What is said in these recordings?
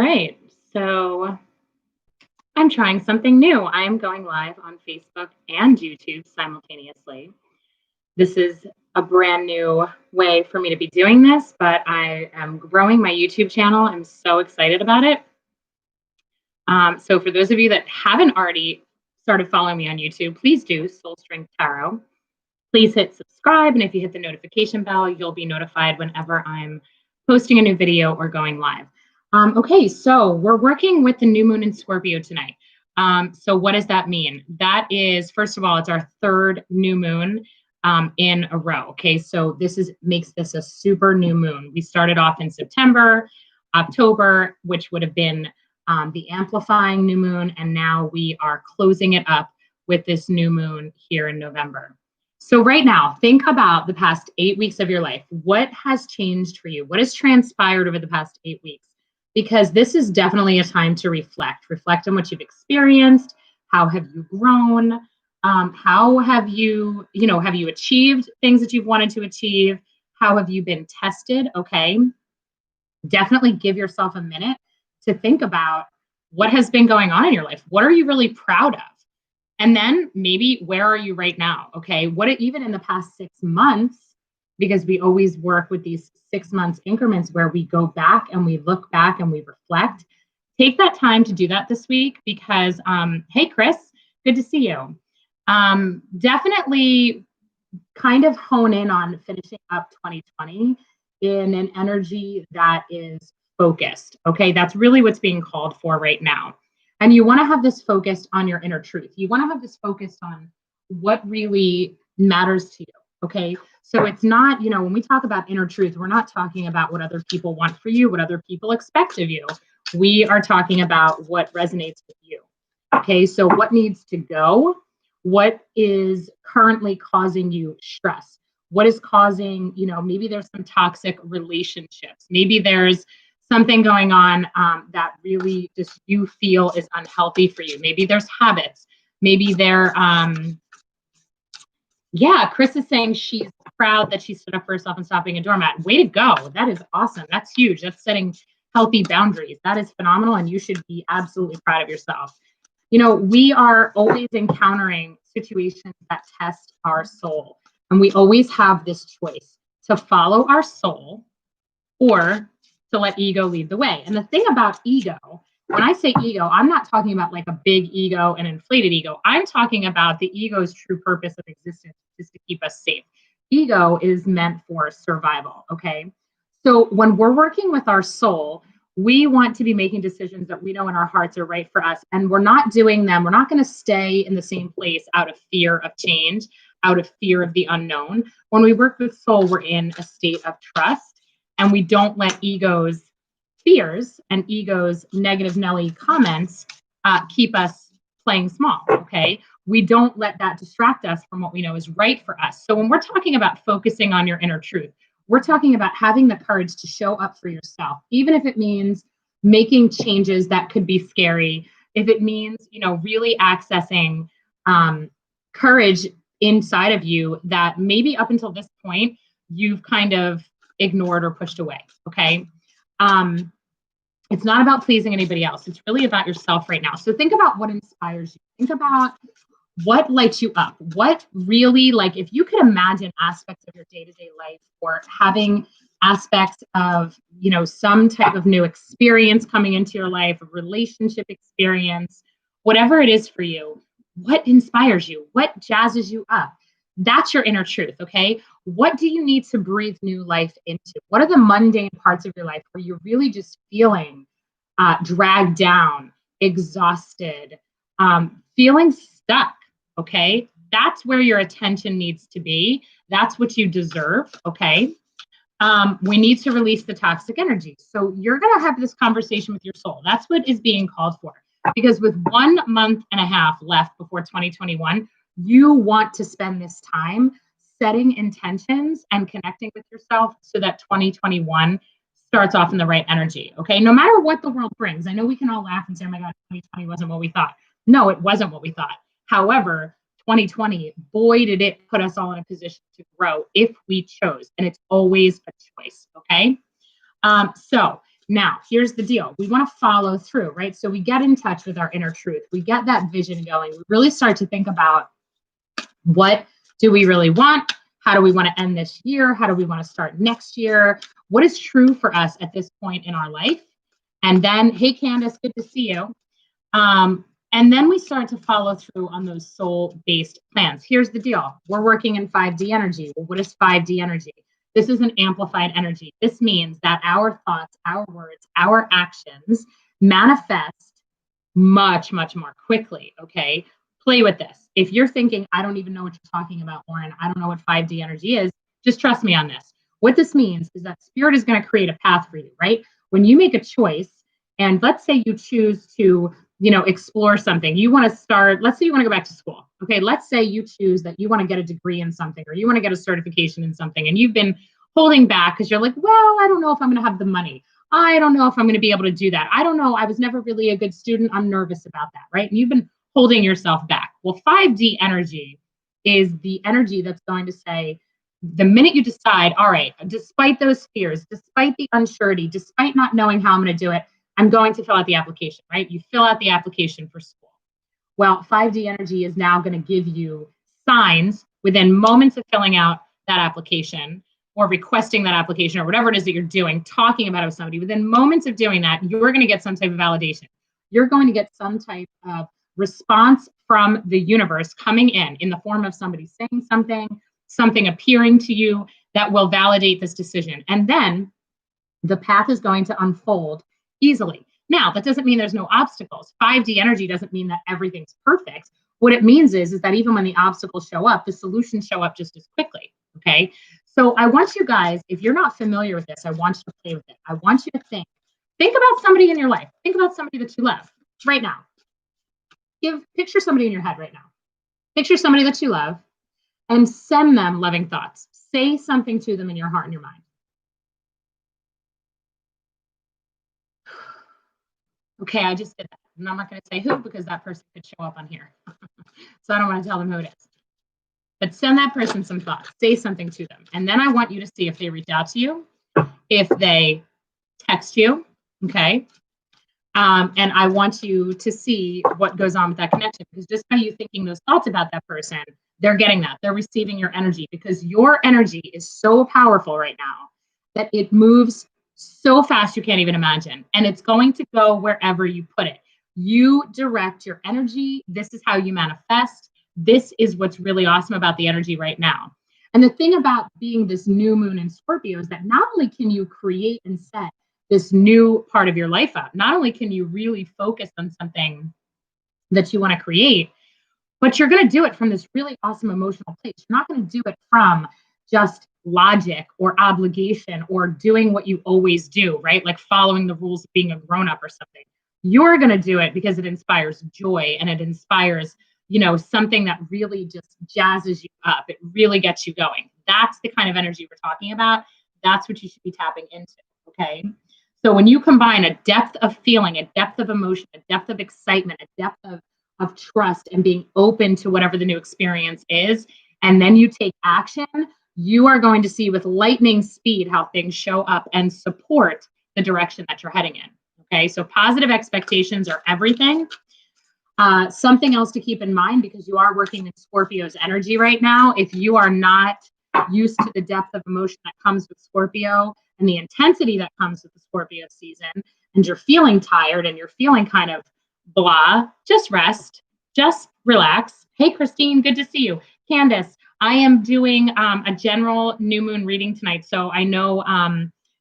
right. So I'm trying something new. I'm going live on Facebook and YouTube simultaneously. This is a brand new way for me to be doing this, but I am growing my YouTube channel. I'm so excited about it. So for those of you that haven't already started following me on YouTube, please do Soul Strength Tarot. Please hit subscribe. And if you hit the notification bell, you'll be notified whenever I'm posting a new video or going live. Okay, so we're working with the new moon in Scorpio tonight. So what does that mean? That is, first of all, it's our third new moon in a row. Okay, so makes this a super new moon. We started off in September, October, which would have been the amplifying new moon, and now we are closing it up with this new moon here in November. So right now, think about the past 8 weeks of your life. What has changed for you? What has transpired over the past 8 weeks? Because this is definitely a time to reflect. Reflect on what you've experienced. How have you grown? How have you achieved things that you've wanted to achieve? How have you been tested? Okay. Definitely give yourself a minute to think about what has been going on in your life. What are you really proud of? And then maybe where are you right now? Okay. Even in the past 6 months, because we always work with these 6 months increments where we go back and we look back and we reflect. Take that time to do that this week because, hey, Chris, good to see you. Definitely kind of hone in on finishing up 2020 in an energy that is focused. Okay. That's really what's being called for right now. And you want to have this focused on your inner truth. You want to have this focused on what really matters to you. Okay. So it's not, when we talk about inner truth, we're not talking about what other people want for you, what other people expect of you. We are talking about what resonates with you. Okay. So what needs to go? What is currently causing you stress? What is causing, maybe there's some toxic relationships. Maybe there's something going on that really just you feel is unhealthy for you. Maybe there's habits. Maybe Chris is saying she's proud that she stood up for herself and stopped being a doormat. Way to go. That is awesome. That's huge. That's setting healthy boundaries. That is phenomenal. And you should be absolutely proud of yourself. We are always encountering situations that test our soul. And we always have this choice to follow our soul or to let ego lead the way. And the thing about ego, when I say ego, I'm not talking about like a big ego, an inflated ego. I'm talking about the ego's true purpose of existence is to keep us safe. Ego is meant for survival, okay? So when we're working with our soul, we want to be making decisions that we know in our hearts are right for us. And we're not doing them. We're not going to stay in the same place out of fear of change, out of fear of the unknown. When we work with soul, we're in a state of trust. And we don't let ego's fears and ego's negative Nelly comments keep us playing small, okay? We don't let that distract us from what we know is right for us. So when we're talking about focusing on your inner truth, we're talking about having the courage to show up for yourself, even if it means making changes that could be scary, if it means, really accessing courage inside of you that maybe up until this point, you've kind of ignored or pushed away. Okay. It's not about pleasing anybody else. It's really about yourself right now. So think about what inspires you. Think about what lights you up. What really, if you could imagine aspects of your day-to-day life or having aspects of, some type of new experience coming into your life, a relationship experience, whatever it is for you, what inspires you? What jazzes you up? That's your inner truth, okay? What do you need to breathe new life into? What are the mundane parts of your life where you're really just feeling dragged down, exhausted, feeling stuck, okay? That's where your attention needs to be. That's what you deserve, okay? We need to release the toxic energy. So you're going to have this conversation with your soul. That's what is being called for. Because with 1 month and a half left before 2021, you want to spend this time setting intentions and connecting with yourself so that 2021 starts off in the right energy. Okay. No matter what the world brings. I know we can all laugh and say, oh my God, 2020 wasn't what we thought. No, it wasn't what we thought. However, 2020, boy, did it put us all in a position to grow if we chose. And it's always a choice. Okay. So Now, here's the deal. We want to follow through, right? So we get in touch with our inner truth. We get that vision going. We really start to think about, what do we really want? How do we want to end this year? How do we want to start next year? What is true for us at this point in our life? And then, hey, Candace, good to see you. And then we start to follow through on those soul-based plans. Here's the deal. We're working in 5D energy. Well, what is 5D energy? This is an amplified energy. This means that our thoughts, our words, our actions manifest much, much more quickly, okay? Play with this. If you're thinking, I don't even know what you're talking about, Lauren, I don't know what 5D energy is, just trust me on this. What this means is that spirit is going to create a path for you, right? When you make a choice, and let's say you choose to, explore something. You want to start, let's say you want to go back to school. Okay, let's say you choose that you want to get a degree in something, or you want to get a certification in something, and you've been holding back because you're like, well, I don't know if I'm going to have the money. I don't know if I'm going to be able to do that. I don't know. I was never really a good student. I'm nervous about that, right? And you've been holding yourself back. Well, 5D energy is the energy that's going to say, the minute you decide, all right, despite those fears, despite the unsurety, despite not knowing how I'm going to do it, I'm going to fill out the application, right? You fill out the application for school. Well, 5D energy is now going to give you signs within moments of filling out that application, or requesting that application, or whatever it is that you're doing, talking about it with somebody. Within moments of doing that, you're going to get some type of validation. You're going to get some type of response from the universe coming in the form of somebody saying something appearing to you that will validate this decision. And then the path is going to unfold easily. Now, that doesn't mean there's no obstacles. 5D energy doesn't mean that everything's perfect. What it means is that even when the obstacles show up, the solutions show up just as quickly, okay? So I want you guys, if you're not familiar with this, I want you to play with it. I want you to think about somebody in your life. Think about somebody that you love right now. Picture somebody in your head right now. Picture somebody that you love and send them loving thoughts. Say something to them in your heart and your mind. Okay, I just did that. And I'm not going to say who, because that person could show up on here. So I don't want to tell them who it is. But send that person some thoughts. Say something to them. And then I want you to see if they reach out to you, if they text you, okay? And I want you to see what goes on with that connection, because just by you thinking those thoughts about that person, they're getting that. They're receiving your energy, because your energy is so powerful right now that it moves so fast you can't even imagine. And it's going to go wherever you put it. You direct your energy. This is how you manifest. This is what's really awesome about the energy right now. And the thing about being this new moon in Scorpio is that not only can you create and set this new part of your life up, not only can you really focus on something that you want to create, but you're going to do it from this really awesome emotional place. You're not going to do it from just logic or obligation or doing what you always do, right? Like following the rules of being a grown-up or something. You're going to do it because it inspires joy, and it inspires, something that really just jazzes you up. It really gets you going. That's the kind of energy we're talking about. That's what you should be tapping into, okay? So when you combine a depth of feeling, a depth of emotion, a depth of excitement, a depth of trust, and being open to whatever the new experience is, and then you take action, you are going to see with lightning speed how things show up and support the direction that you're heading in. Okay, so positive expectations are everything. Something else to keep in mind, because you are working in Scorpio's energy right now, if you are not used to the depth of emotion that comes with Scorpio and the intensity that comes with the Scorpio season, and you're feeling tired and you're feeling kind of blah, just rest, just relax. Hey, Christine, good to see you. Candace, I am doing a general new moon reading tonight. So I know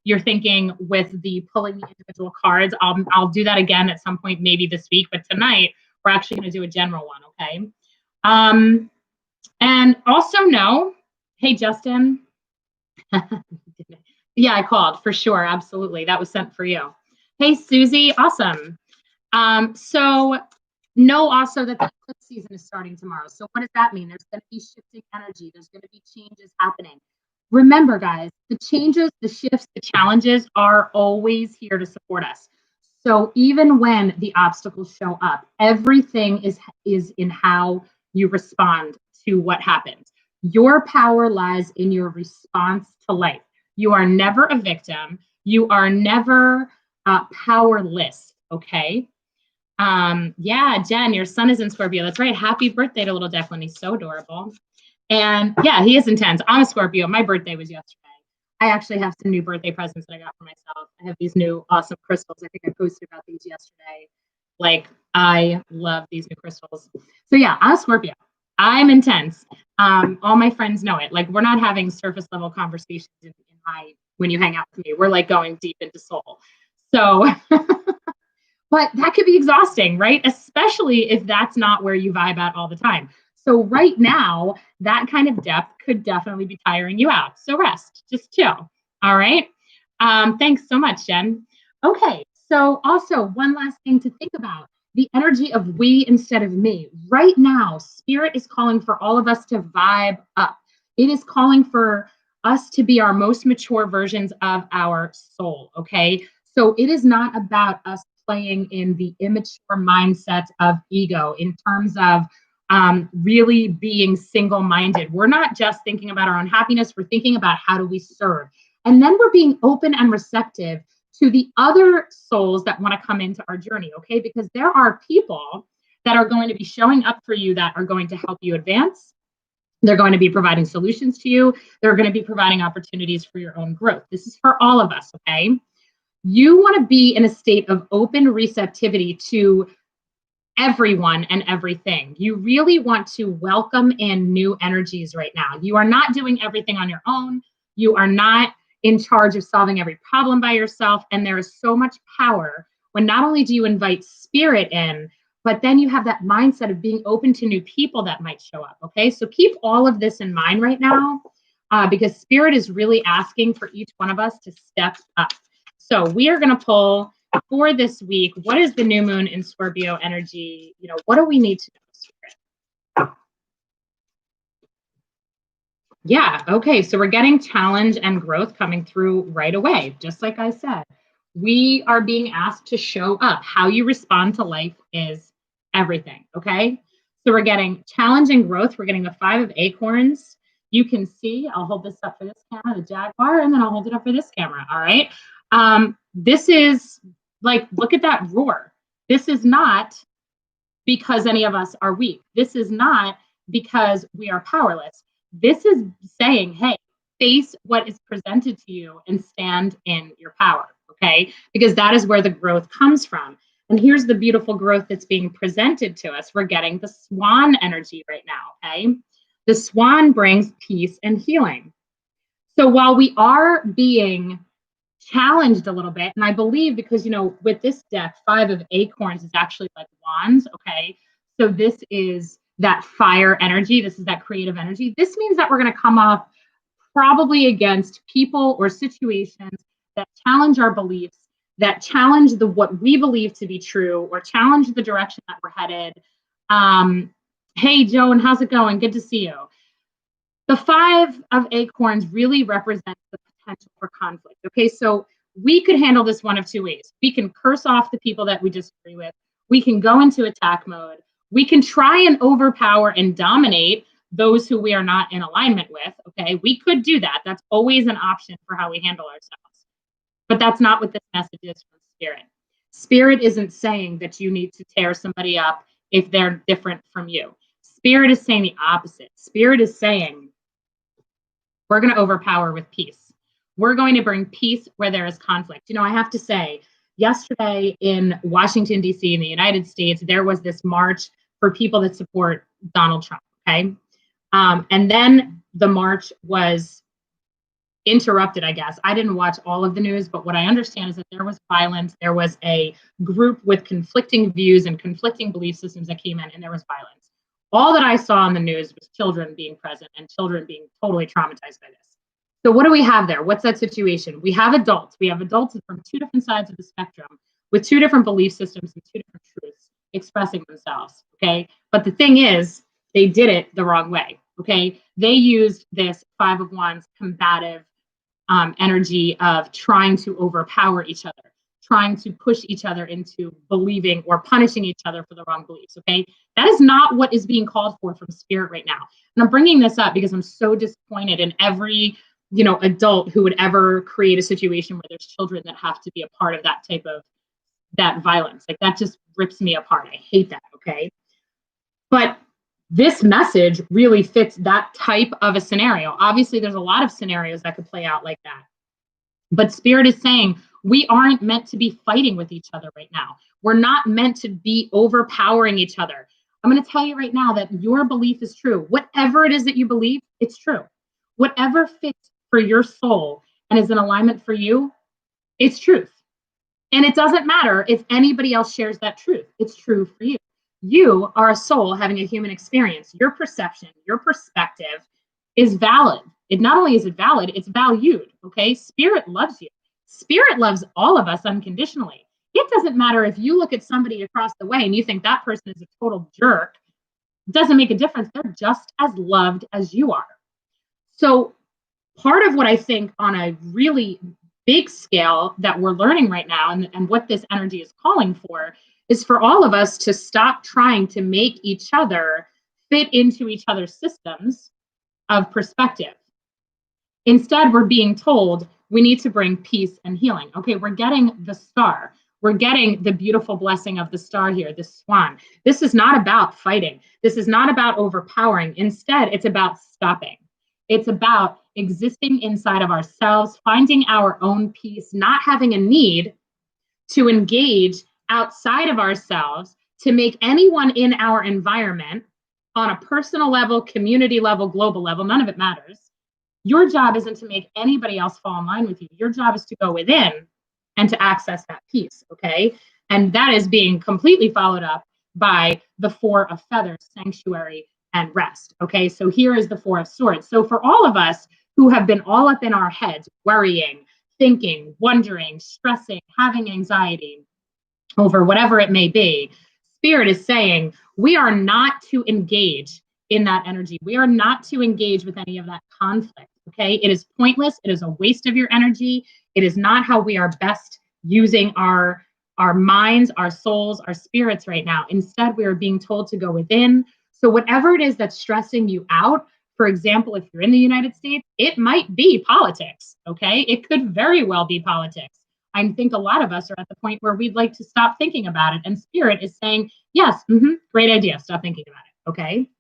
you're thinking with the pulling the individual cards, I'll do that again at some point, maybe this week, but tonight we're actually going to do a general one. Okay. And also know, hey, Justin. Yeah, I called for sure. Absolutely. That was sent for you. Hey, Susie. Awesome. So know also that the eclipse season is starting tomorrow. So what does that mean? There's going to be shifting energy. There's going to be changes happening. Remember, guys, the changes, the shifts, the challenges are always here to support us. So even when the obstacles show up, everything is in how you respond to what happens. Your power lies in your response to life. You are never a victim. You are never powerless. Okay. Yeah, Jen, your son is in Scorpio. That's right. Happy birthday to little Declan. He's so adorable. And yeah, he is intense. I'm a Scorpio. My birthday was yesterday. I actually have some new birthday presents that I got for myself. I have these new awesome crystals. I think I posted about these yesterday. Like, I love these new crystals. So yeah, I'm a Scorpio. I'm intense. All my friends know it. Like, we're not having surface level conversations in my when you hang out with me. We're like going deep into soul. So but that could be exhausting, right? Especially if that's not where you vibe at all the time. So right now, that kind of depth could definitely be tiring you out. So rest, just chill. All right. Thanks so much, Jen. Okay. So also one last thing to think about, the energy of we instead of me. Right now, spirit is calling for all of us to vibe up. It is calling for us to be our most mature versions of our soul. Okay. So it is not about us playing in the immature mindset of ego in terms of really being single-minded. We're not just thinking about our own happiness, we're thinking about how do we serve. And then we're being open and receptive to the other souls that want to come into our journey, okay? Because there are people that are going to be showing up for you that are going to help you advance. They're going to be providing solutions to you. They're going to be providing opportunities for your own growth. This is for all of us, okay? You want to be in a state of open receptivity to everyone and everything. You really want to welcome in new energies right now. You are not doing everything on your own. You are not in charge of solving every problem by yourself. And there is so much power when not only do you invite spirit in, but then you have that mindset of being open to new people that might show up. Okay. So keep all of this in mind right now, because spirit is really asking for each one of us to step up. So we are going to pull for this week. What is the new moon in Scorpio energy? You know, what do we need to know, Spirit? Yeah. Okay. So we're getting challenge and growth coming through right away. Just like I said, we are being asked to show up. How you respond to life is everything. Okay. So we're getting challenge and growth. We're getting the 5 of acorns. You can see, I'll hold this up for this camera, the jaguar, and then I'll hold it up for this camera. All right. This is like, look at that roar. This is not because any of us are weak. This is not because we are powerless. This is saying, hey, face what is presented to you and stand in your power, okay? Because that is where the growth comes from. And here's the beautiful growth that's being presented to us. We're getting the swan energy right now, okay? The swan brings peace and healing. So while we are being challenged a little bit, and I believe because, you know, with this deck, 5 of acorns is actually like wands, okay? So this is that fire energy. This is that creative energy. This means that we're going to come up probably against people or situations that challenge our beliefs, that challenge the what we believe to be true, or challenge the direction that we're headed. Hey, Joan, how's it going? Good to see you. The 5 of acorns really represents the potential for conflict. Okay, so we could handle this one of two ways. We can curse off the people that we disagree with. We can go into attack mode. We can try and overpower and dominate those who we are not in alignment with. Okay, we could do that. That's always an option for how we handle ourselves. But that's not what this message is from Spirit. Spirit isn't saying that you need to tear somebody up if they're different from you. Spirit is saying the opposite. Spirit is saying, we're going to overpower with peace. We're going to bring peace where there is conflict. You know, I have to say, yesterday in Washington, D.C., in the United States, there was this march for people that support Donald Trump, okay? And then the march was interrupted, I guess. I didn't watch all of the news, but what I understand is that there was violence. There was a group with conflicting views and conflicting belief systems that came in, and there was violence. All that I saw on the news was children being present and children being totally traumatized by this. So what do we have there? What's that situation? We have adults. We have adults from 2 different sides of the spectrum with 2 different belief systems and 2 different truths expressing themselves, okay? But the thing is, they did it the wrong way, okay? They used this 5 of wands combative energy of trying to overpower each other, trying to push each other into believing or punishing each other for the wrong beliefs, okay? That is not what is being called for from Spirit right now. And I'm bringing this up because I'm so disappointed in every adult who would ever create a situation where there's children that have to be a part of that type of that violence. Like, that just rips me apart. I hate that. Okay. But this message really fits that type of a scenario. Obviously, there's a lot of scenarios that could play out like that. But Spirit is saying we aren't meant to be fighting with each other right now. We're not meant to be overpowering each other. I'm going to tell you right now that your belief is true. Whatever it is that you believe, it's true. Whatever fits for your soul and is in alignment for you, it's truth. And it doesn't matter if anybody else shares that truth. It's true for you. You are a soul having a human experience. Your perception, your perspective is valid. It not only is it valid, it's valued. Okay. Spirit loves you. Spirit loves all of us unconditionally. It doesn't matter if you look at somebody across the way and you think that person is a total jerk. It doesn't make a difference. They're just as loved as you are. So part of what I think on a really big scale that we're learning right now, and what this energy is calling for, is for all of us to stop trying to make each other fit into each other's systems of perspective. Instead, we're being told we need to bring peace and healing. Okay, we're getting the star. We're getting the beautiful blessing of the star here, the swan. This is not about fighting. This is not about overpowering. Instead, it's about stopping. It's about existing inside of ourselves, finding our own peace, not having a need to engage outside of ourselves to make anyone in our environment, on a personal level, community level, global level, none of it matters. Your job isn't to make anybody else fall in line with you. Your job is to go within and to access that peace, okay? And that is being completely followed up by the Four of Feathers, sanctuary, and rest, okay? So here is the Four of Swords. So for all of us who have been all up in our heads, worrying, thinking, wondering, stressing, having anxiety over whatever it may be, Spirit is saying we are not to engage in that energy. We are not to engage with any of that conflict, okay? It is pointless. It is a waste of your energy. It is not how we are best using our minds, our souls, our spirits right now. Instead, we are being told to go within. So whatever it is that's stressing you out, for example, if you're in the United States, it might be politics, okay? It could very well be politics. I think a lot of us are at the point where we'd like to stop thinking about it. And Spirit is saying, yes, great idea. Stop thinking about it, okay?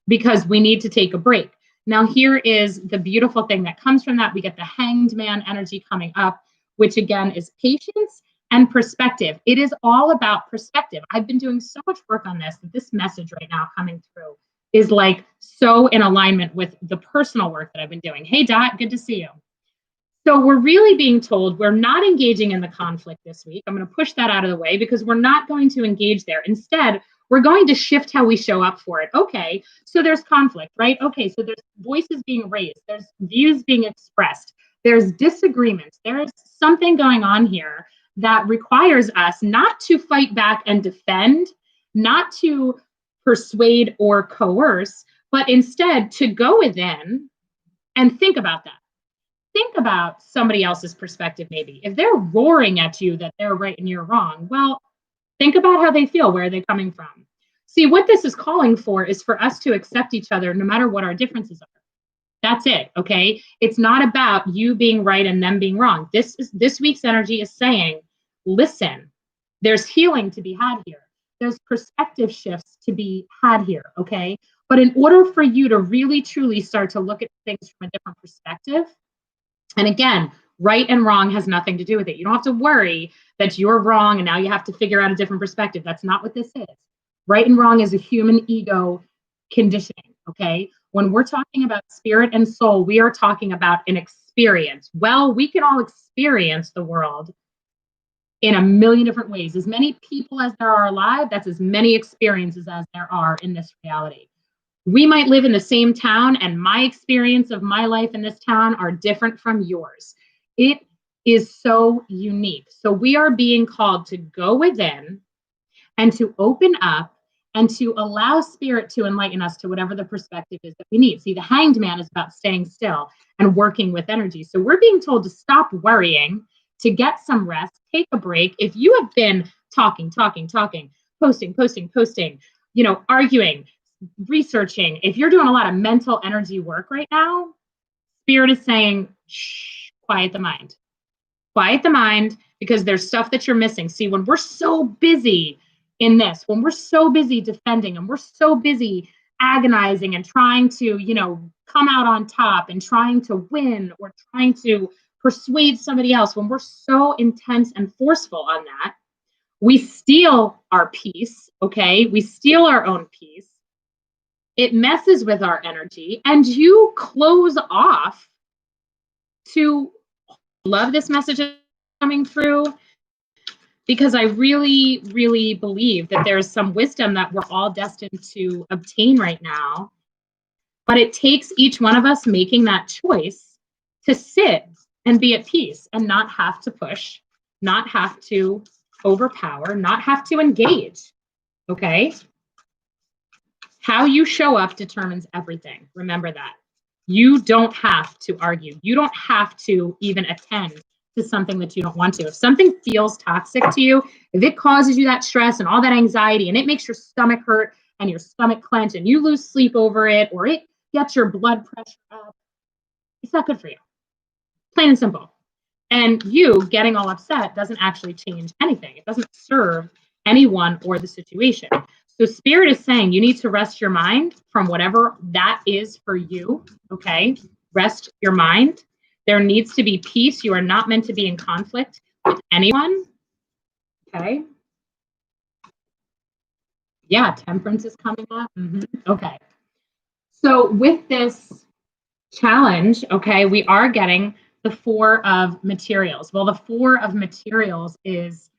Because we need to take a break. Now, here is the beautiful thing that comes from that. We get the Hanged Man energy coming up, which again is patience and perspective. It is all about perspective. I've been doing so much work on this, that this message right now coming through is like so in alignment with the personal work that I've been doing. Hey, Dot, good to see you. So we're really being told we're not engaging in the conflict this week. I'm going to push that out of the way because we're not going to engage there. Instead, we're going to shift how we show up for it. Okay, so there's conflict, right? Okay, so there's voices being raised. There's views being expressed. There's disagreements. There's something going on here that requires us not to fight back and defend, not to persuade or coerce, but instead to go within and think about that. Think about somebody else's perspective, maybe. If they're roaring at you that they're right and you're wrong, well, think about how they feel. Where are they coming from? See, what this is calling for is for us to accept each other no matter what our differences are. That's it, okay? It's not about you being right and them being wrong. This week's energy is saying, listen, there's healing to be had here. There's perspective shifts to be had here, okay? But in order for you to really, truly start to look at things from a different perspective, and again, right and wrong has nothing to do with it. You don't have to worry that you're wrong and now you have to figure out a different perspective. That's not what this is. Right and wrong is a human ego conditioning, okay? When we're talking about spirit and soul, we are talking about an experience. Well, we can all experience the world in a million different ways. As many people as there are alive, that's as many experiences as there are in this reality. We might live in the same town, and my experience of my life in this town are different from yours. It is so unique. So we are being called to go within and to open up and to allow Spirit to enlighten us to whatever the perspective is that we need. See, the Hanged Man is about staying still and working with energy. So we're being told to stop worrying, to get some rest, take a break. If you have been talking, posting, arguing, researching, if you're doing a lot of mental energy work right now, Spirit is saying, Shh, quiet the mind. Quiet the mind, because there's stuff that you're missing. See, when we're so busy in this, when we're so busy defending and we're so busy agonizing and trying to, come out on top and trying to win or trying to persuade somebody else, when we're so intense and forceful on that, we steal our peace, okay? We steal our own peace. It messes with our energy, and you close off to love this message coming through, because I really, really believe that there's some wisdom that we're all destined to obtain right now. But it takes each one of us making that choice to sit and be at peace and not have to push, not have to overpower, not have to engage. Okay? How you show up determines everything. Remember that. You don't have to argue. You don't have to even attend to something that you don't want to. If something feels toxic to you, if it causes you that stress and all that anxiety, and it makes your stomach hurt and your stomach clench and you lose sleep over it, or it gets your blood pressure up, it's not good for you. Plain and simple. And you getting all upset doesn't actually change anything. It doesn't serve anyone or the situation. So Spirit is saying you need to rest your mind from whatever that is for you, okay? Rest your mind. There needs to be peace. You are not meant to be in conflict with anyone, okay? Yeah, temperance is coming up. Okay. So with this challenge, okay, we are getting the 4 of materials. Well, the 4 of materials is,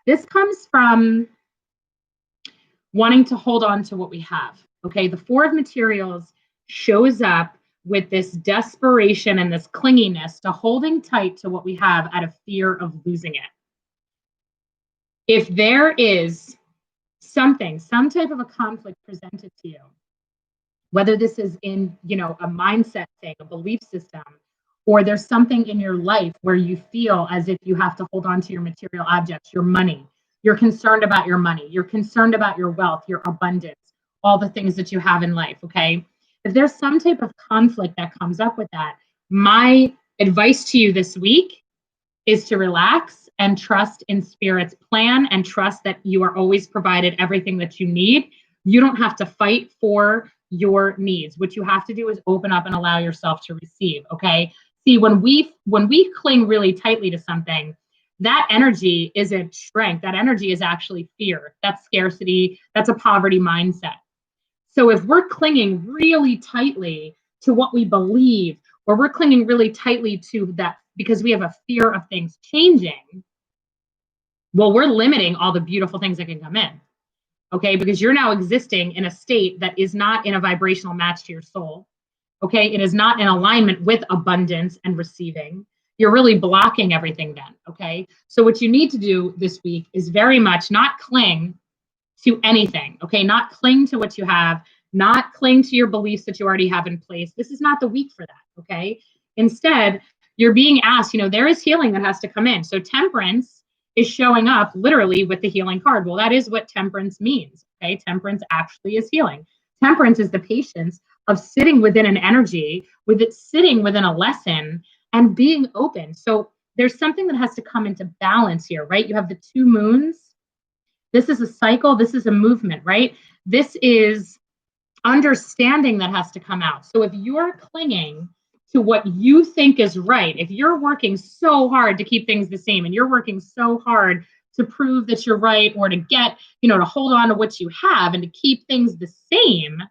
this comes from wanting to hold on to what we have. Okay, the 4 of materials shows up with this desperation and this clinginess to holding tight to what we have out of fear of losing it. If there is something, some type of a conflict presented to you, whether this is in, a mindset thing, a belief system, or there's something in your life where you feel as if you have to hold on to your material objects, your money, you're concerned about your money, you're concerned about your wealth, your abundance, all the things that you have in life, okay? If there's some type of conflict that comes up with that, my advice to you this week is to relax and trust in Spirit's plan and trust that you are always provided everything that you need. You don't have to fight for your needs. What you have to do is open up and allow yourself to receive, okay? See, when we cling really tightly to something, that energy isn't strength. That energy is actually fear. That's scarcity. That's a poverty mindset. So if we're clinging really tightly to what we believe, or we're clinging really tightly to that because we have a fear of things changing, well, we're limiting all the beautiful things that can come in. Okay, because you're now existing in a state that is not in a vibrational match to your soul. Okay, it is not in alignment with abundance and receiving. You're really blocking everything then. Okay, so what you need to do this week is very much not cling to anything. Okay, not cling to what you have, not cling to your beliefs that you already have in place. This is not the week for that. Okay, instead, you're being asked, there is healing that has to come in. So temperance is showing up literally with the healing card. Well, that is what temperance means. Okay, temperance actually is healing. Temperance is the patience of sitting within an energy, with it sitting within a lesson and being open. So there's something that has to come into balance here, right? You have the 2 moons. This is a cycle. This is a movement, right? This is understanding that has to come out. So if you're clinging to what you think is right, if you're working so hard to keep things the same and you're working so hard to prove that you're right, or to get, to hold on to what you have and to keep things the same,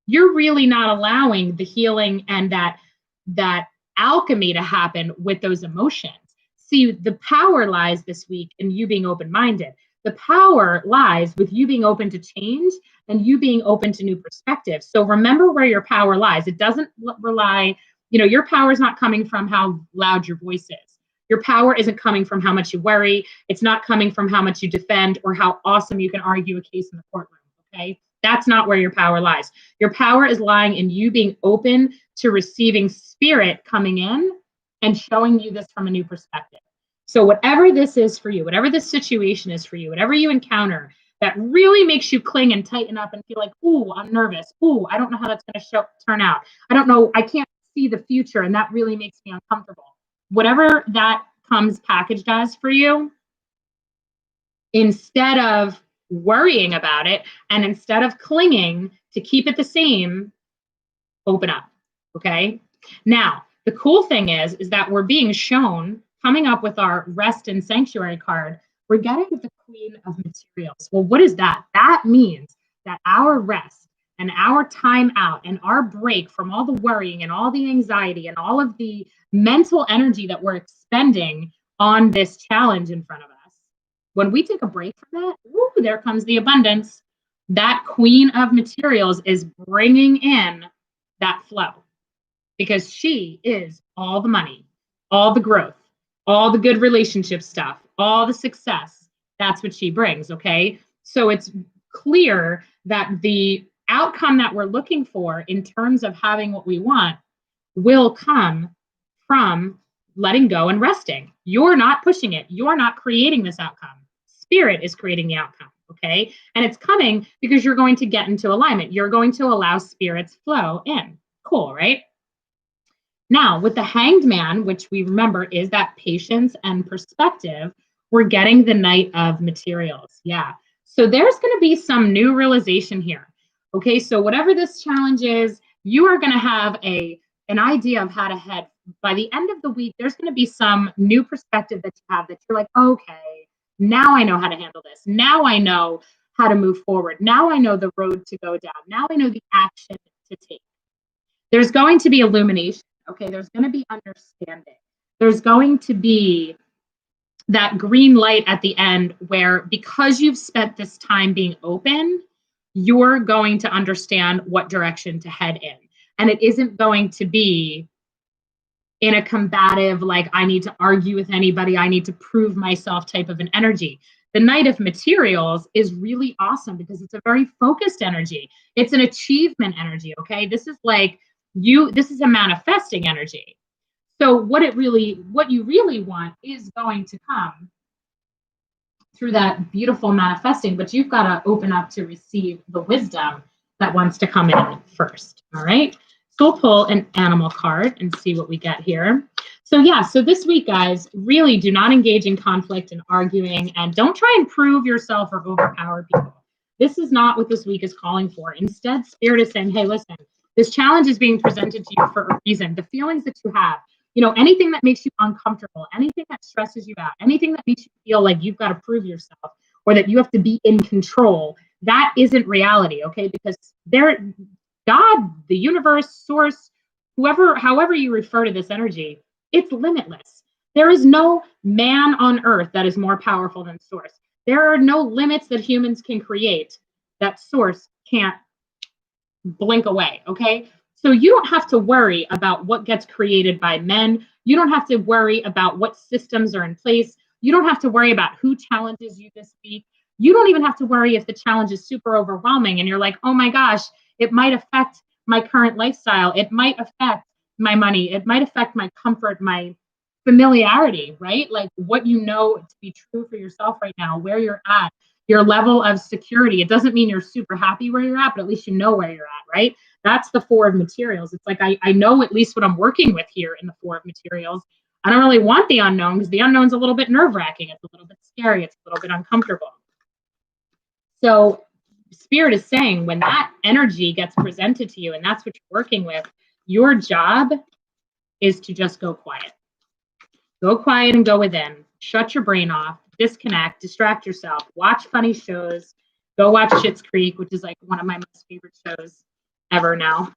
you're really not allowing the healing and that alchemy to happen with those emotions. See, the power lies this week in you being open-minded. The power lies with you being open to change and you being open to new perspectives. So remember where your power lies. It doesn't rely, your power is not coming from how loud your voice is. Your power isn't coming from how much you worry. It's not coming from how much you defend or how awesome you can argue a case in the courtroom, okay? That's not where your power lies. Your power is lying in you being open to receiving Spirit coming in and showing you this from a new perspective. So whatever this is for you, whatever this situation is for you, whatever you encounter that really makes you cling and tighten up and feel like, ooh, I'm nervous. Ooh, I don't know how that's going to turn out. I don't know. I can't see the future and that really makes me uncomfortable. Whatever that comes packaged as for you, instead of worrying about it and instead of clinging to keep it the same, open up. Okay. Now, the cool thing is that we're being shown, coming up with our rest and sanctuary card, we're getting the Queen of Materials. Well, what is that? That means that our rest and our time out and our break from all the worrying and all the anxiety and all of the mental energy that we're expending on this challenge in front of us, when we take a break from that, woo, there comes the abundance. That Queen of Materials is bringing in that flow because she is all the money, all the growth, all the good relationship stuff, all the success. That's what she brings. Okay. So it's clear that the outcome that we're looking for in terms of having what we want will come from letting go and resting. You're not pushing it. You're not creating this outcome. Spirit is creating the outcome. Okay. And it's coming because you're going to get into alignment. You're going to allow spirit's flow in. Cool, right? Now, with the Hanged Man, which we remember is that patience and perspective, we're getting the Knight of Materials. Yeah. So there's going to be some new realization here. Okay. So whatever this challenge is, you are going to have an idea of how to head. By the end of the week, there's going to be some new perspective that you have that you're like, okay, now I know how to handle this. Now I know how to move forward. Now I know the road to go down. Now I know the action to take. There's going to be illumination. Okay, there's going to be understanding. There's going to be that green light at the end where, because you've spent this time being open, you're going to understand what direction to head in. And it isn't going to be in a combative, like, I need to argue with anybody, I need to prove myself type of an energy. The Knight of Materials is really awesome because it's a very focused energy. It's an achievement energy, okay? This is like this is a manifesting energy. So what you really want is going to come through that beautiful manifesting, but you've got to open up to receive the wisdom that wants to come in first, all right? So we'll pull an animal card and see what we get here. So yeah, so this week, guys, really do not engage in conflict and arguing, and don't try and prove yourself or overpower people. This is not what this week is calling for. Instead, Spirit is saying, hey, listen, this challenge is being presented to you for a reason. The feelings that you have, anything that makes you uncomfortable, anything that stresses you out, anything that makes you feel like you've got to prove yourself or that you have to be in control, that isn't reality, okay? Because God, the universe, source, however you refer to this energy, it's limitless. There is no man on earth that is more powerful than source. There are no limits that humans can create that source can't blink away, okay? So you don't have to worry about what gets created by men. You don't have to worry about what systems are in place. You don't have to worry about who challenges you this week. You don't even have to worry if the challenge is super overwhelming and you're like, oh my gosh, it might affect my current lifestyle. It might affect my money. It might affect my comfort, my familiarity, right? Like what you know to be true for yourself right now, where you're at, your level of security. It doesn't mean you're super happy where you're at, but at least you know where you're at, right? That's the Four of Materials. It's like, I know at least what I'm working with here in the Four of Materials. I don't really want the unknown because the unknown's a little bit nerve-wracking. It's a little bit scary. It's a little bit uncomfortable. So Spirit is saying when that energy gets presented to you and that's what you're working with, your job is to just go quiet. Go quiet and go within. Shut your brain off. Disconnect. Distract yourself. Watch funny shows. Go watch Schitt's Creek, which is like one of my most favorite shows ever now.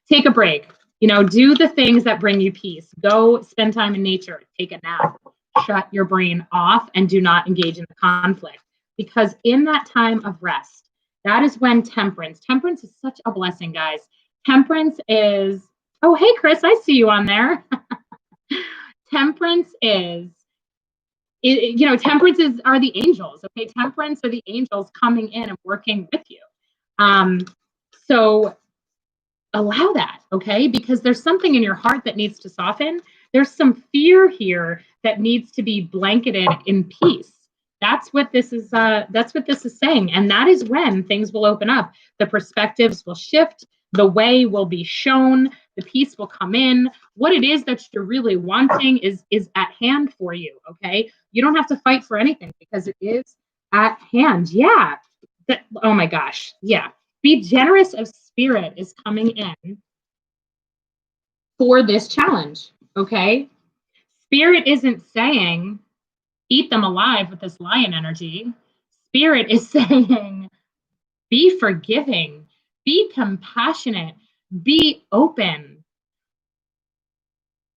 Take a break. Do the things that bring you peace. Go spend time in nature. Take a nap. Shut your brain off and do not engage in the conflict. Because in that time of rest, that is when temperance is such a blessing, guys. Temperance is, oh, hey, Chris, I see you on there. Temperance are the angels, okay? Temperance are the angels coming in and working with you. So allow that, okay? Because there's something in your heart that needs to soften. There's some fear here that needs to be blanketed in peace. That's what this is saying. And that is when things will open up. The perspectives will shift. The way will be shown. The peace will come in. What it is that you're really wanting is at hand for you, okay? You don't have to fight for anything because it is at hand. Yeah. Oh my gosh. Yeah. Be generous of spirit is coming in for this challenge, okay? Spirit isn't saying eat them alive with this lion energy. Spirit is saying be forgiving, be compassionate, be open.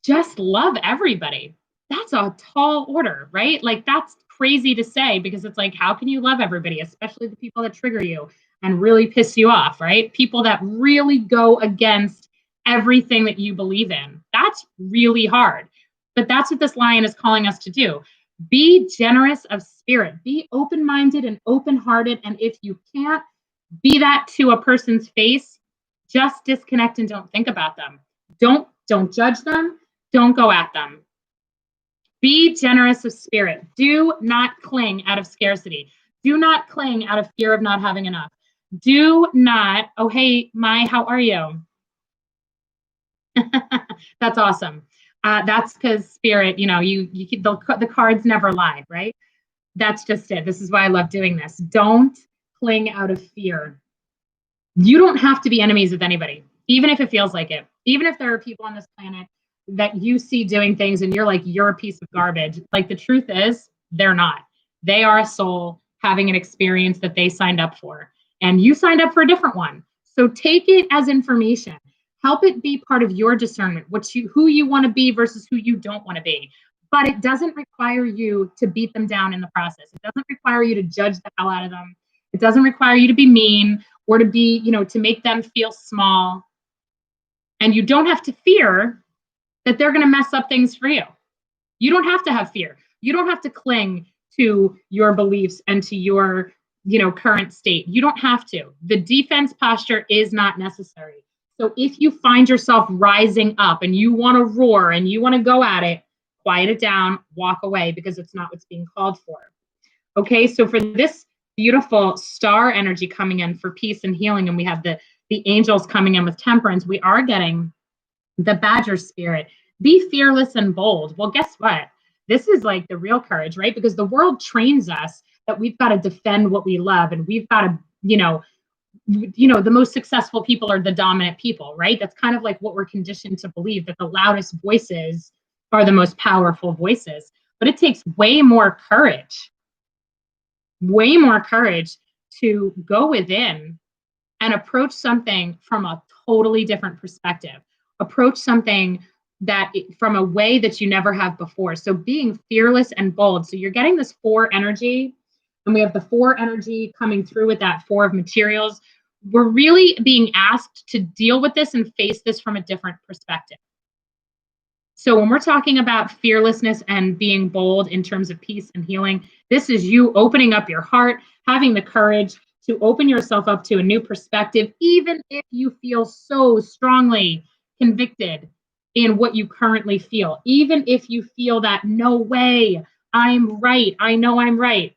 Just love everybody. That's a tall order, right? Like, that's crazy to say because it's like, how can you love everybody, especially the people that trigger you and really piss you off, right? People that really go against everything that you believe in. That's really hard. But that's what this lion is calling us to do. Be generous of spirit, be open minded and open hearted. And if you can't be that to a person's face, just disconnect and don't think about them. Don't judge them. Don't go at them. Be generous of spirit. Do not cling out of scarcity. Do not cling out of fear of not having enough. Do not, oh, hey, how are you? That's awesome. That's because spirit, you keep the cards never lie, right? That's just it. This is why I love doing this. Don't cling out of fear. You don't have to be enemies with anybody, even if it feels like it. Even if there are people on this planet that you see doing things and you're like, you're a piece of garbage. Like, the truth is, they're not. They are a soul having an experience that they signed up for. And you signed up for a different one. So take it as information. Help it be part of your discernment, who you want to be versus who you don't want to be. But it doesn't require you to beat them down in the process. It doesn't require you to judge the hell out of them. It doesn't require you to be mean or to be, to make them feel small. And you don't have to fear that they're going to mess up things for you. You don't have to have fear. You don't have to cling to your beliefs and to your, current state. You don't have to. The defense posture is not necessary. So if you find yourself rising up and you want to roar and you want to go at it, quiet it down, walk away, because it's not what's being called for. Okay, so for this beautiful star energy coming in for peace and healing, and we have the angels coming in with temperance, we are getting the badger spirit. Be fearless and bold. Well, guess what? This is like the real courage, right? Because the world trains us that we've got to defend what we love, and we've got to, the most successful people are the dominant people, right? That's kind of like what we're conditioned to believe, that the loudest voices are the most powerful voices. But it takes way more courage to go within and approach something from a totally different perspective. Approach something from a way that you never have before. So being fearless and bold. So you're getting this 4 energy, and we have the 4 energy coming through with that 4 of materials. We're really being asked to deal with this and face this from a different perspective. So when we're talking about fearlessness and being bold in terms of peace and healing, this is you opening up your heart, having the courage to open yourself up to a new perspective, even if you feel so strongly convicted in what you currently feel, even if you feel that, no way, I'm right, I know I'm right.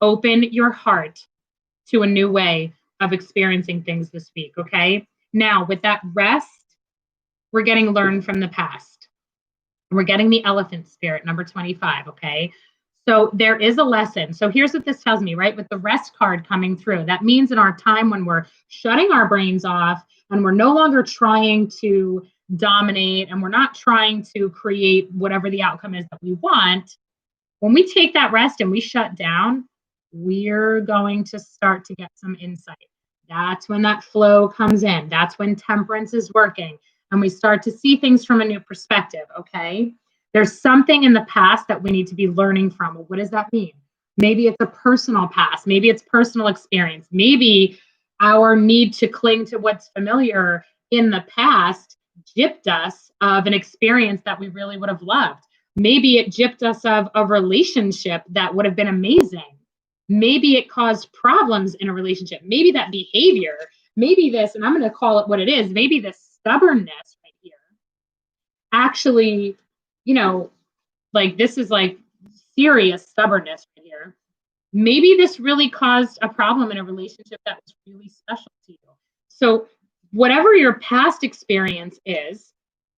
Open your heart to a new way of experiencing things this week, okay? Now, with that rest, we're getting learn from the past. We're getting the elephant spirit, number 25, okay? So there is a lesson. So here's what this tells me, right? With the rest card coming through, that means in our time when we're shutting our brains off and we're no longer trying to dominate and we're not trying to create whatever the outcome is that we want, when we take that rest and we shut down, we're going to start to get some insight. That's when that flow comes in. That's when temperance is working. And we start to see things from a new perspective, okay? There's something in the past that we need to be learning from. What does that mean? Maybe it's a personal past. Maybe it's personal experience. Maybe our need to cling to what's familiar in the past gypped us of an experience that we really would have loved. Maybe it gypped us of a relationship that would have been amazing. Maybe it caused problems in a relationship. Maybe that behavior, maybe this, and I'm going to call it what it is, maybe this stubbornness right here actually, like this is like serious stubbornness right here. Maybe this really caused a problem in a relationship that was really special to you. So whatever your past experience is,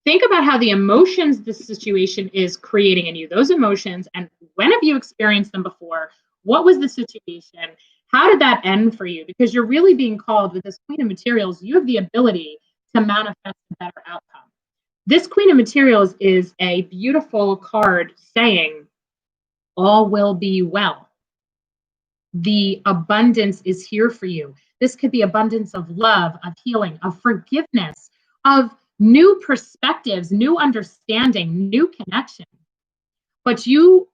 think about how the emotions this situation is creating in you, those emotions, and when have you experienced them before? What was the situation? How did that end for you? Because you're really being called with this Queen of Materials, you have the ability to manifest a better outcome. This Queen of Materials is a beautiful card saying, all will be well. The abundance is here for you. This could be abundance of love, of healing, of forgiveness, of new perspectives, new understanding, new connection. But you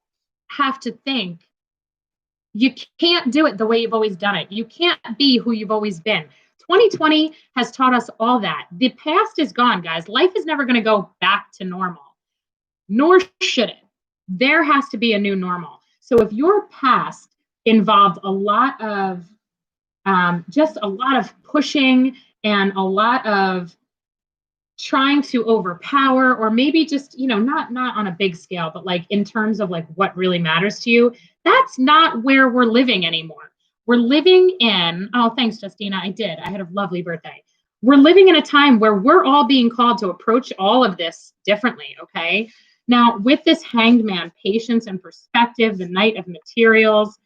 have to think you can't do it the way you've always done it. You can't be who you've always been. 2020 has taught us all that. The past is gone, guys. Life is never going to go back to normal, nor should it. There has to be a new normal. So if your past involved a lot of just a lot of pushing and a lot of trying to overpower, or maybe just, not on a big scale, but like in terms of like what really matters to you, that's not where we're living anymore. We're living in, oh, thanks, Justina. I had a lovely birthday. We're living in a time where we're all being called to approach all of this differently, okay? Now, with this Hanged Man, patience and perspective, the Knight of Materials,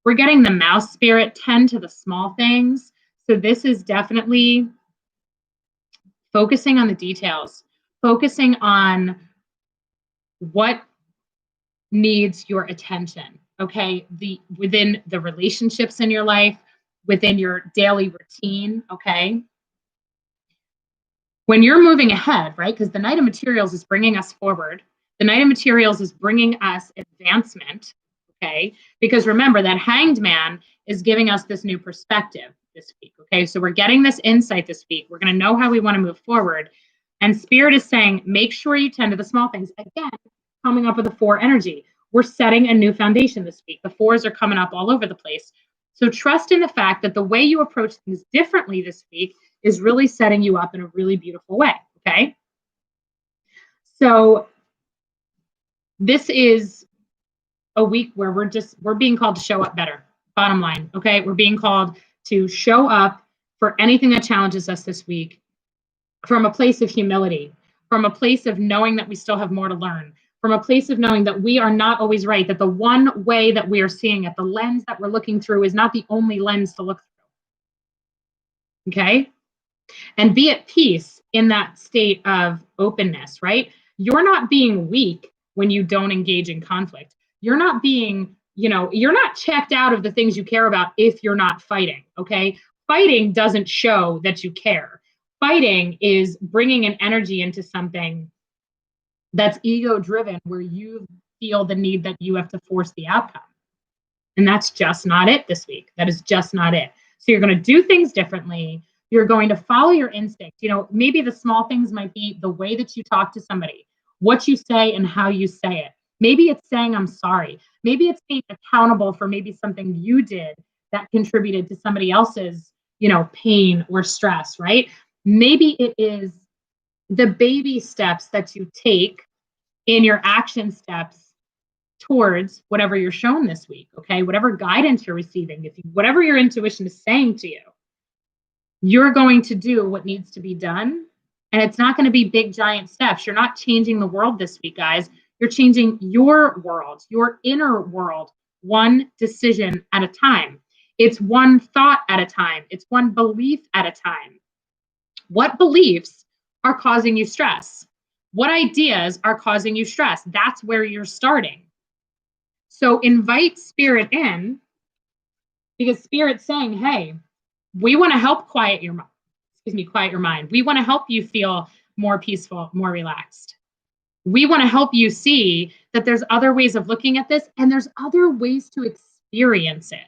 we're getting the Mouse Spirit, tend to the small things. So this is definitely focusing on the details, focusing on what needs your attention, okay? Within the relationships in your life, within your daily routine, okay? When you're moving ahead, right? Because the Knight of Materials is bringing us forward. The Knight of Materials is bringing us advancement, okay? Because remember, that Hanged Man is giving us this new perspective this week, okay? So we're getting this insight this week. We're going to know how we want to move forward. And Spirit is saying, make sure you tend to the small things. Again, coming up with a 4 energy. We're setting a new foundation this week. The 4s are coming up all over the place. So trust in the fact that the way you approach things differently this week is really setting you up in a really beautiful way, okay? So this is a week where we're being called to show up better, bottom line, okay? We're being called to show up for anything that challenges us this week from a place of humility, from a place of knowing that we still have more to learn, from a place of knowing that we are not always right, that the one way that we are seeing it, the lens that we're looking through, is not the only lens to look through, okay? And be at peace in that state of openness, right? You're not being weak when you don't engage in conflict. You're not being, you're not checked out of the things you care about if you're not fighting, okay? Fighting doesn't show that you care. Fighting is bringing an energy into something that's ego-driven, where you feel the need that you have to force the outcome. And that's just not it this week. That is just not it. So you're going to do things differently. You're going to follow your instinct. Maybe the small things might be the way that you talk to somebody, what you say and how you say it. Maybe it's saying, I'm sorry. Maybe it's being accountable for maybe something you did that contributed to somebody else's, pain or stress, right? Maybe it is the baby steps that you take in your action steps towards whatever you're shown this week, okay? Whatever guidance you're receiving, whatever your intuition is saying to you, you're going to do what needs to be done. And it's not going to be big, giant steps. You're not changing the world this week, guys. You're changing your world, your inner world, one decision at a time. It's one thought at a time. It's one belief at a time. What beliefs are causing you stress? What ideas are causing you stress? That's where you're starting. So invite Spirit in, because Spirit's saying, hey, we want to help quiet your mind. We want to help you feel more peaceful, more relaxed. We want to help you see that there's other ways of looking at this, and there's other ways to experience it.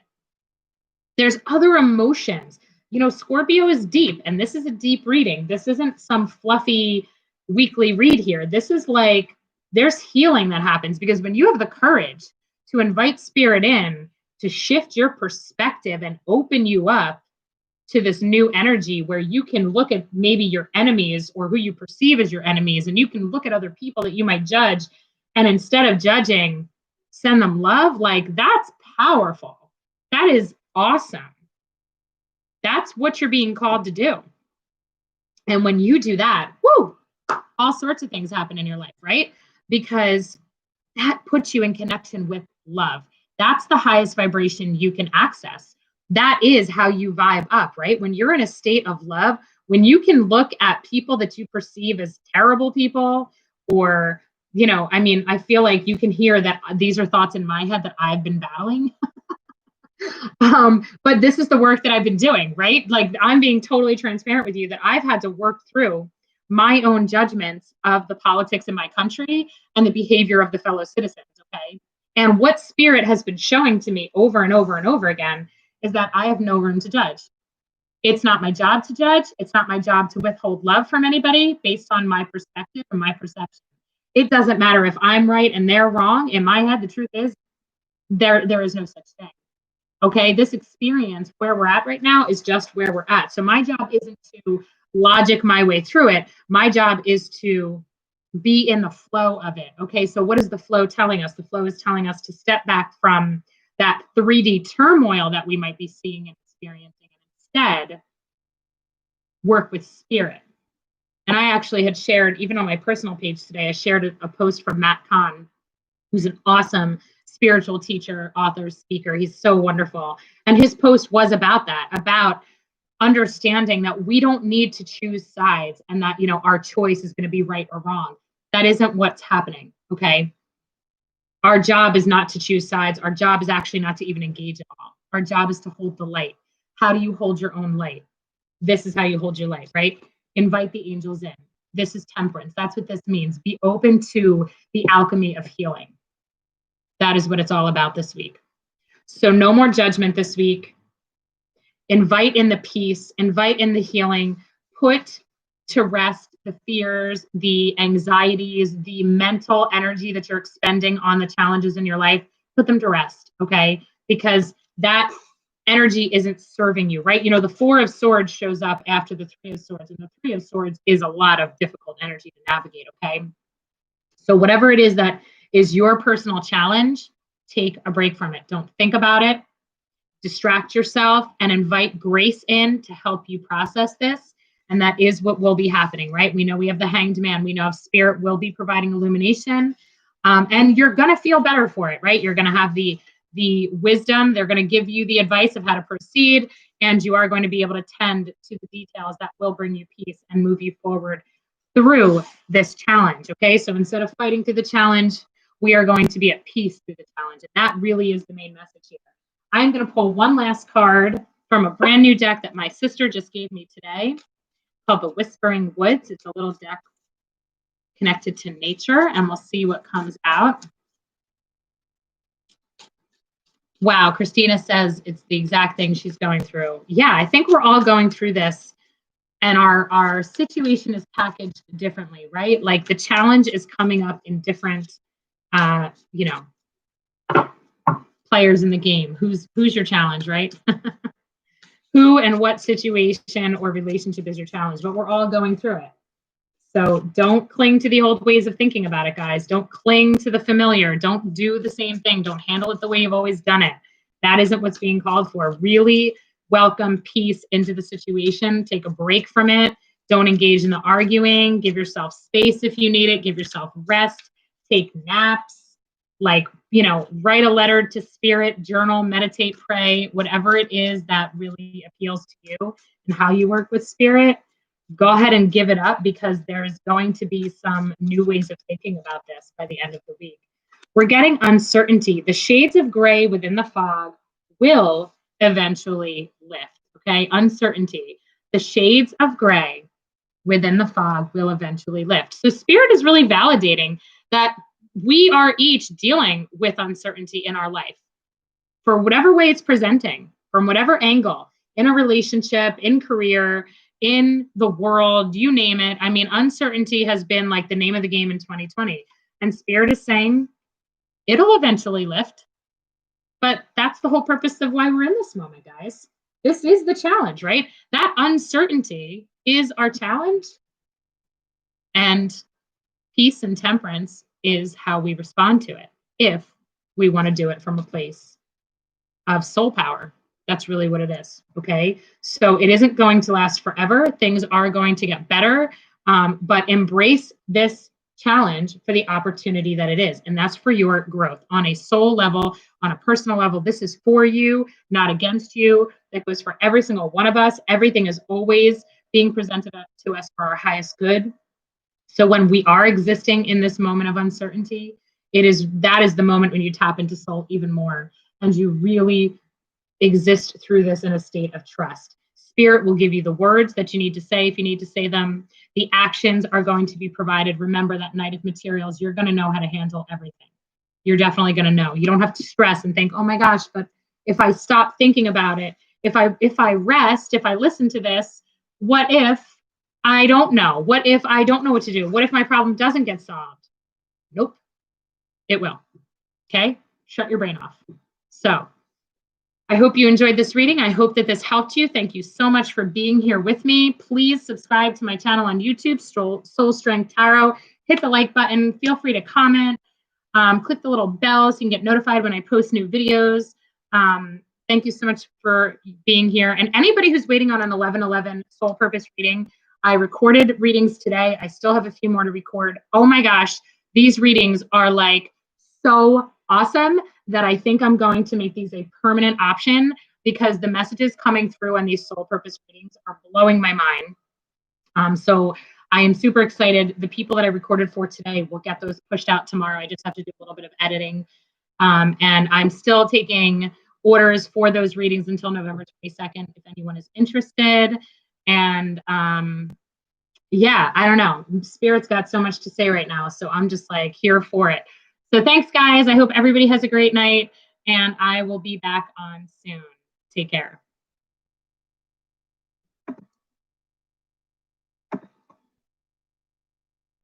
There's other emotions. Scorpio is deep, and this is a deep reading. This isn't some fluffy weekly read here. This is like, there's healing that happens, because when you have the courage to invite Spirit in to shift your perspective and open you up to this new energy, where you can look at maybe your enemies or who you perceive as your enemies, and you can look at other people that you might judge, and instead of judging, send them love. Like, that's powerful. That is awesome. That's what you're being called to do. And when you do that, whoo, all sorts of things happen in your life, right? Because that puts you in connection with love. That's the highest vibration you can access. That is how you vibe up, right? When you're in a state of love, when you can look at people that you perceive as terrible people, or, I mean, I feel like you can hear that these are thoughts in my head that I've been battling. But this is the work that I've been doing, right? Like, I'm being totally transparent with you that I've had to work through my own judgments of the politics in my country and the behavior of the fellow citizens. Okay. And what spirit has been showing to me over and over and over again is that I have no room to judge. It's not my job to judge. It's not my job to withhold love from anybody based on my perspective and my perception. It doesn't matter if I'm right and they're wrong. In my head, the truth is there is no such thing. Okay, this experience where we're at right now is just where we're at. So my job isn't to logic my way through it. My job is to be in the flow of it. Okay, so what is the flow telling us? The flow is telling us to step back from that 3D turmoil that we might be seeing and experiencing, and instead work with spirit. And I actually had shared, even on my personal page today, I shared a post from Matt Kahn, who's an awesome spiritual teacher, author, speaker. He's so wonderful. And his post was about that, about understanding that we don't need to choose sides and that, our choice is going to be right or wrong. That isn't what's happening. Okay. Our job is not to choose sides. Our job is actually not to even engage at all. Our job is to hold the light. How do you hold your own light? This is how you hold your light, right? Invite the angels in. This is temperance. That's what this means. Be open to the alchemy of healing. That is what it's all about this week. So no more judgment this week. Invite in the peace, invite in the healing, put to rest the fears, the anxieties, the mental energy that you're expending on the challenges in your life. Put them to rest, okay? Because that energy isn't serving you, right? The 4 of Swords shows up after the 3 of Swords, and the 3 of Swords is a lot of difficult energy to navigate, okay? So whatever it is that is your personal challenge, take a break from it. Don't think about it. Distract yourself and invite grace in to help you process this. And that is what will be happening, right? We know we have the Hanged Man. We know spirit will be providing illumination. And you're going to feel better for it, right? You're going to have the wisdom. They're going to give you the advice of how to proceed. And you are going to be able to tend to the details that will bring you peace and move you forward through this challenge. Okay. So instead of fighting through the challenge, we are going to be at peace through the challenge. And that really is the main message here. I'm going to pull one last card from a brand new deck that my sister just gave me today called the Whispering Woods. It's a little deck connected to nature, and we'll see what comes out. Wow, Christina says it's the exact thing she's going through. Yeah, I think we're all going through this, and our situation is packaged differently, right? Like the challenge is coming up in different, players in the game. Who's your challenge, right? Who and what situation or relationship is your challenge? But we're all going through it. So don't cling to the old ways of thinking about it, guys. Don't cling to the familiar. Don't do the same thing. Don't handle it the way you've always done it. That isn't what's being called for. Really welcome peace into the situation. Take a break from it. Don't engage in the arguing. Give yourself space if you need it. Give yourself rest. Take naps. Write a letter to spirit, journal, meditate, pray, whatever it is that really appeals to you and how you work with spirit. Go ahead and give it up, because there's going to be some new ways of thinking about this by the end of the week. We're getting uncertainty. The shades of gray within the fog will eventually lift, okay? Uncertainty. The shades of gray within the fog will eventually lift. So spirit is really validating that we are each dealing with uncertainty in our life for whatever way it's presenting, from whatever angle, in a relationship, in career, in the world, you name it. I mean, uncertainty has been like the name of the game in 2020. And spirit is saying it'll eventually lift. But that's the whole purpose of why we're in this moment, guys. This is the challenge, right? That uncertainty is our challenge. And peace and temperance is how we respond to it, if we want to do it from a place of soul power That's really what it is. Okay. So it isn't going to last forever. Things are going to get better. But embrace this challenge for the opportunity that it is. And that's for your growth on a soul level, on a personal level. This is for you, not against you. That goes for every single one of us. Everything is always being presented to us for our highest good. So when we are existing in this moment of uncertainty, that is the moment when you tap into soul even more, and you really exist through this in a state of trust. Spirit will give you the words that you need to say if you need to say them. The actions are going to be provided. Remember that night of materials, you're going to know how to handle everything. You're definitely going to know. You don't have to stress and think, oh my gosh, but if I stop thinking about it, if I rest, if I listen to this, what if I don't know? What if I don't know what to do? What if my problem doesn't get solved? Nope, it will. Okay? Shut your brain off. So I hope you enjoyed this reading. I hope that this helped you. Thank you so much for being here with me. Please subscribe to my channel on YouTube, Soul Strength Tarot. Hit the like button. Feel free to comment. Click the little bell so you can get notified when I post new videos. Thank you so much for being here. And anybody who's waiting on an 11/11 soul purpose reading, I recorded readings today. I still have a few more to record. Oh my gosh, these readings are like so awesome that I think I'm going to make these a permanent option, because the messages coming through on these soul purpose readings are blowing my mind. So I am super excited. The people that I recorded for today will get those pushed out tomorrow. I just have to do a little bit of editing. And I'm still taking orders for those readings until November 22nd, if anyone is interested. And yeah, I don't know. Spirit's got so much to say right now. So I'm just like here for it. So thanks, guys. I hope everybody has a great night, and I will be back on soon. Take care.